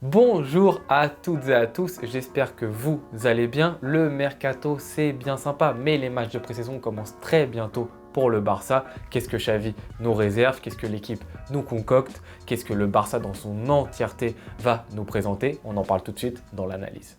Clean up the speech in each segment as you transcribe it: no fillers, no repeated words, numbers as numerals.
Bonjour à toutes et à tous, j'espère que vous allez bien. Le mercato c'est bien sympa, mais les matchs de pré-saison commencent très bientôt pour le Barça. Qu'est-ce que Xavi nous réserve? Qu'est-ce que l'équipe nous concocte? Qu'est-ce que le Barça dans son entièreté va nous présenter? On en parle tout de suite dans l'analyse.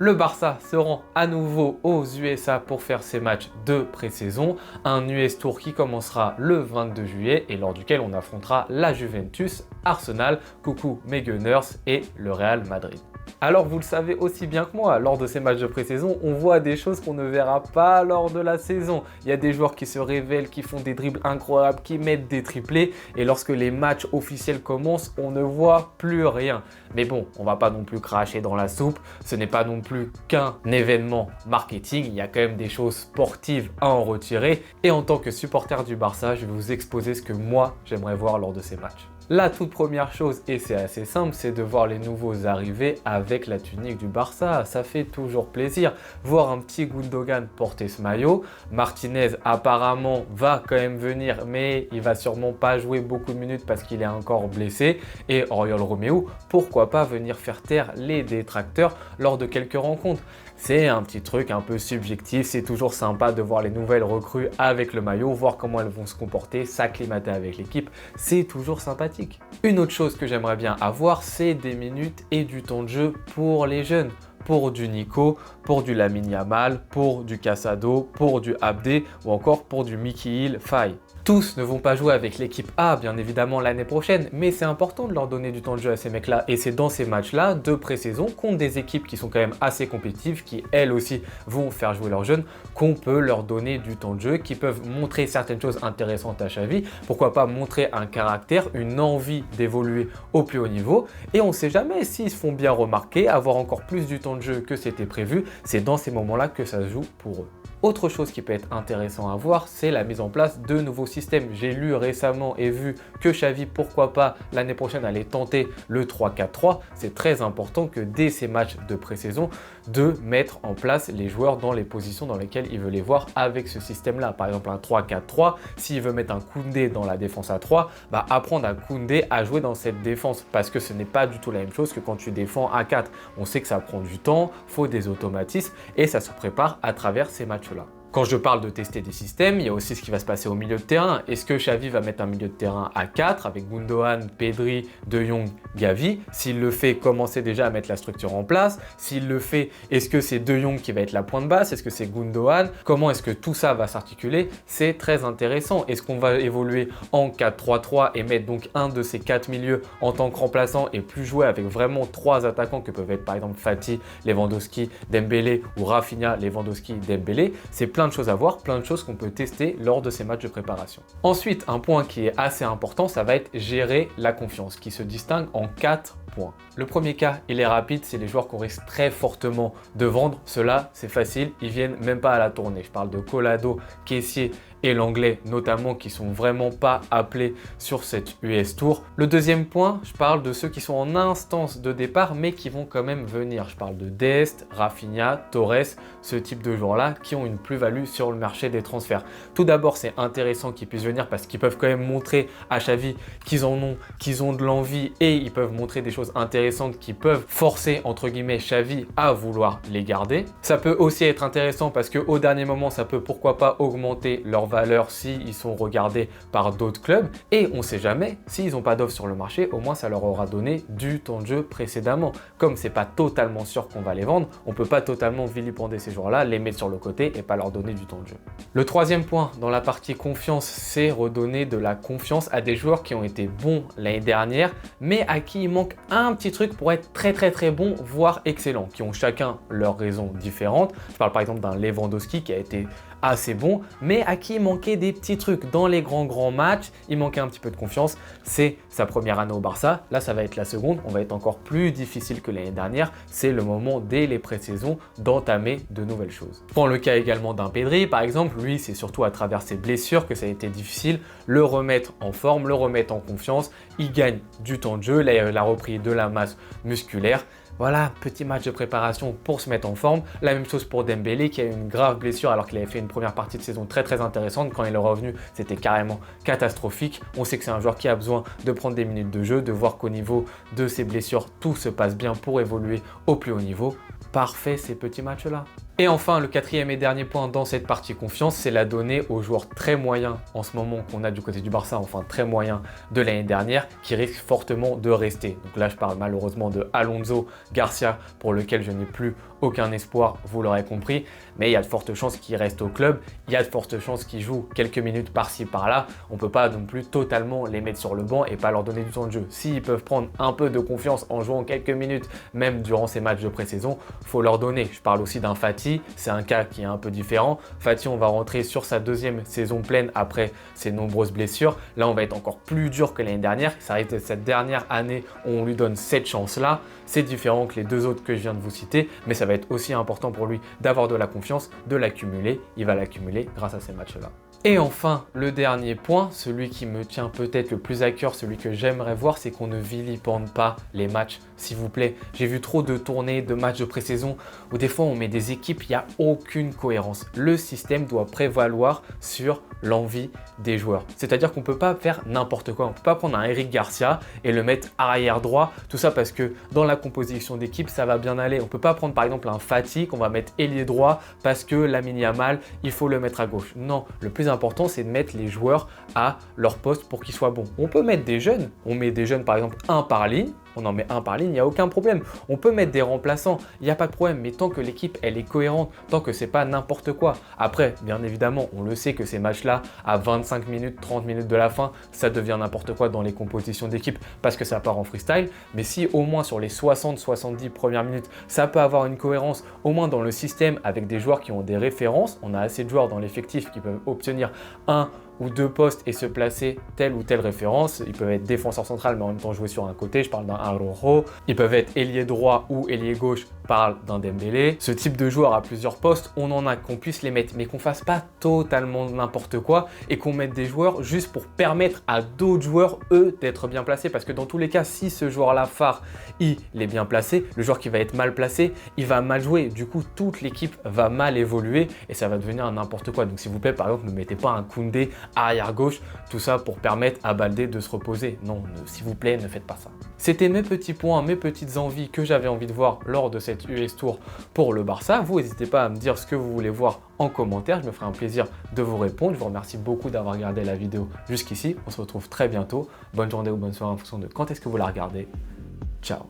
Le Barça se rend à nouveau aux USA pour faire ses matchs de pré-saison, un US Tour qui commencera le 22 juillet et lors duquel on affrontera la Juventus, Arsenal, coucou mes Gunners et le Real Madrid. Alors vous le savez aussi bien que moi, lors de ces matchs de pré-saison, on voit des choses qu'on ne verra pas lors de la saison. Il y a des joueurs qui se révèlent, qui font des dribbles incroyables, qui mettent des triplés et lorsque les matchs officiels commencent, on ne voit plus rien. Mais bon, on va pas non plus cracher dans la soupe, ce n'est pas non plus qu'un événement marketing, il y a quand même des choses sportives à en retirer et en tant que supporter du Barça, je vais vous exposer ce que moi j'aimerais voir lors de ces matchs. La toute première chose, et c'est assez simple, c'est de voir les nouveaux arriver avec la tunique du Barça. Ça fait toujours plaisir. Voir un petit Gundogan porter ce maillot. Martinez apparemment va quand même venir, mais il va sûrement pas jouer beaucoup de minutes parce qu'il est encore blessé. Et Oriol Romeu, pourquoi pas venir faire taire les détracteurs lors de quelques rencontres. C'est un petit truc un peu subjectif, c'est toujours sympa de voir les nouvelles recrues avec le maillot, voir comment elles vont se comporter, s'acclimater avec l'équipe, c'est toujours sympathique. Une autre chose que j'aimerais bien avoir, c'est des minutes et du temps de jeu pour les jeunes. Pour du Nico, pour du Lamine Yamal, pour du Casado, pour du Abdé ou encore pour du Mikhail Faye. Tous ne vont pas jouer avec l'équipe A, bien évidemment, l'année prochaine, mais c'est important de leur donner du temps de jeu à ces mecs-là. Et c'est dans ces matchs-là de pré-saison contre des équipes qui sont quand même assez compétitives, qui elles aussi vont faire jouer leurs jeunes, qu'on peut leur donner du temps de jeu, qui peuvent montrer certaines choses intéressantes à Xavi. Pourquoi pas montrer un caractère, une envie d'évoluer au plus haut niveau. Et on ne sait jamais s'ils se font bien remarquer, avoir encore plus du temps de jeu que c'était prévu. C'est dans ces moments-là que ça se joue pour eux. Autre chose qui peut être intéressant à voir, c'est la mise en place de nouveaux systèmes. J'ai lu récemment et vu que Xavi, pourquoi pas, l'année prochaine allait tenter le 3-4-3. C'est très important que dès ces matchs de pré-saison, de mettre en place les joueurs dans les positions dans lesquelles il veut les voir avec ce système-là. Par exemple, un 3-4-3, s'il veut mettre un Koundé dans la défense à 3, apprendre à Koundé à jouer dans cette défense parce que ce n'est pas du tout la même chose que quand tu défends à 4. On sait que ça prend du temps, faut des automatismes et ça se prépare à travers ces matchs-là. Quand je parle de tester des systèmes, il y a aussi ce qui va se passer au milieu de terrain. Est-ce que Xavi va mettre un milieu de terrain à 4 avec Gundogan, Pedri, De Jong, Gavi? S'il le fait, commencez déjà à mettre la structure en place. S'il le fait, est-ce que c'est De Jong qui va être la pointe basse? Est-ce que c'est Gundogan? Comment est-ce que tout ça va s'articuler? C'est très intéressant. Est-ce qu'on va évoluer en 4-3-3 et mettre donc un de ces 4 milieux en tant que remplaçant et plus jouer avec vraiment 3 attaquants que peuvent être par exemple Fati, Lewandowski, Dembélé ou Rafinha, Lewandowski, Dembélé? C'est plein de choses à voir, plein de choses qu'on peut tester lors de ces matchs de préparation. Ensuite, un point qui est assez important, ça va être gérer la confiance, qui se distingue en 4 points. Le premier cas, il est rapide, c'est les joueurs qu'on risque très fortement de vendre. Ceux-là, c'est facile, ils viennent même pas à la tournée. Je parle de Collado, Kessié et l'anglais notamment qui sont vraiment pas appelés sur cette US Tour. Le deuxième point, je parle de ceux qui sont en instance de départ mais qui vont quand même venir. Je parle de Dest, Rafinha, Torres, ce type de joueurs-là qui ont une plus-value sur le marché des transferts. Tout d'abord, c'est intéressant qu'ils puissent venir parce qu'ils peuvent quand même montrer à Xavi qu'ils en ont, qu'ils ont de l'envie et ils peuvent montrer des choses intéressantes qui peuvent forcer entre guillemets Xavi à vouloir les garder. Ça peut aussi être intéressant parce qu'au dernier moment, ça peut pourquoi pas augmenter leur valeur s'ils sont regardés par d'autres clubs et on ne sait jamais, s'ils n'ont pas d'offre sur le marché, au moins ça leur aura donné du temps de jeu précédemment. Comme c'est pas totalement sûr qu'on va les vendre, on peut pas totalement vilipender ces joueurs-là, les mettre sur le côté et pas leur donner du temps de jeu. Le troisième point dans la partie confiance, c'est redonner de la confiance à des joueurs qui ont été bons l'année dernière mais à qui il manque un petit truc pour être très bons, voire excellents, qui ont chacun leurs raisons différentes. Je parle par exemple d'un Lewandowski qui a été assez bon, mais à qui il manquait des petits trucs. Dans les grands matchs, il manquait un petit peu de confiance. C'est sa première année au Barça. Là, ça va être la seconde. On va être encore plus difficile que l'année dernière. C'est le moment, dès les pré-saisons, d'entamer de nouvelles choses. Prends le cas également d'un Pedri, par exemple. Lui, c'est surtout à travers ses blessures que ça a été difficile. Le remettre en forme, le remettre en confiance. Il gagne du temps de jeu. Là, il a repris de la masse musculaire. Voilà, petit match de préparation pour se mettre en forme. La même chose pour Dembélé qui a eu une grave blessure alors qu'il avait fait une première partie de saison très intéressante. Quand il est revenu, c'était carrément catastrophique. On sait que c'est un joueur qui a besoin de prendre des minutes de jeu, de voir qu'au niveau de ses blessures, tout se passe bien pour évoluer au plus haut niveau. Parfait ces petits matchs-là. Et enfin, le quatrième et dernier point dans cette partie confiance, c'est la donner aux joueurs très moyens en ce moment qu'on a du côté du Barça, enfin très moyens de l'année dernière, qui risquent fortement de rester. Donc là, je parle malheureusement de Alonso Garcia, pour lequel je n'ai plus aucun espoir, vous l'aurez compris, mais il y a de fortes chances qu'il reste au club, il y a de fortes chances qu'il joue quelques minutes par-ci par-là. On ne peut pas non plus totalement les mettre sur le banc et pas leur donner du temps de jeu. S'ils peuvent prendre un peu de confiance en jouant quelques minutes, même durant ces matchs de pré-saison, il faut leur donner. Je parle aussi d'un Fati, c'est un cas qui est un peu différent. Fati, on va rentrer sur sa deuxième saison pleine après ses nombreuses blessures. Là, on va être encore plus dur que l'année dernière. Ça risque d'être cette dernière année où on lui donne cette chance-là. C'est différent que les deux autres que je viens de vous citer, mais ça va être aussi important pour lui d'avoir de la confiance, de l'accumuler. Il va l'accumuler grâce à ces matchs-là. Et enfin, le dernier point, celui qui me tient peut-être le plus à cœur, celui que j'aimerais voir, c'est qu'on ne vilipende pas les matchs, s'il vous plaît. J'ai vu trop de tournées, de matchs de pré-saison où des fois on met des équipes, il n'y a aucune cohérence. Le système doit prévaloir sur l'envie des joueurs. C'est-à-dire qu'on ne peut pas faire n'importe quoi. On ne peut pas prendre un Eric Garcia et le mettre arrière droit, tout ça parce que dans la composition d'équipe, ça va bien aller. On ne peut pas prendre par exemple un Fati qu'on va mettre ailier droit parce que Lamine Yamal, il faut le mettre à gauche. Non, le plus important, c'est de mettre les joueurs à leur poste pour qu'ils soient bons. On peut mettre des jeunes, on met des jeunes par exemple un par ligne, on en met un par ligne, il n'y a aucun problème. On peut mettre des remplaçants, il n'y a pas de problème, mais tant que l'équipe elle est cohérente, tant que c'est pas n'importe quoi. Après, bien évidemment, on le sait que ces matchs-là, à 25 minutes, 30 minutes de la fin, ça devient n'importe quoi dans les compositions d'équipe parce que ça part en freestyle. Mais si au moins sur les 60-70 premières minutes, ça peut avoir une cohérence, au moins dans le système avec des joueurs qui ont des références, on a assez de joueurs dans l'effectif qui peuvent obtenir un ou deux postes et se placer telle ou telle référence. Ils peuvent être défenseur central mais en même temps jouer sur un côté, je parle d'un Araujo. Ils peuvent être ailier droit ou ailier gauche, je parle d'un Dembélé. Ce type de joueurs à plusieurs postes, on en a, qu'on puisse les mettre, mais qu'on fasse pas totalement n'importe quoi et qu'on mette des joueurs juste pour permettre à d'autres joueurs, eux, d'être bien placés. Parce que dans tous les cas, si ce joueur-là phare, il est bien placé, le joueur qui va être mal placé, il va mal jouer. Du coup, toute l'équipe va mal évoluer et ça va devenir n'importe quoi. Donc s'il vous plaît, par exemple, ne mettez pas un Koundé arrière gauche, tout ça pour permettre à Baldé de se reposer. Non, s'il vous plaît, ne faites pas ça. C'était mes petits points, mes petites envies que j'avais envie de voir lors de cette US Tour pour le Barça. Vous, n'hésitez pas à me dire ce que vous voulez voir en commentaire. Je me ferai un plaisir de vous répondre. Je vous remercie beaucoup d'avoir regardé la vidéo jusqu'ici. On se retrouve très bientôt. Bonne journée ou bonne soirée en fonction de quand est-ce que vous la regardez. Ciao.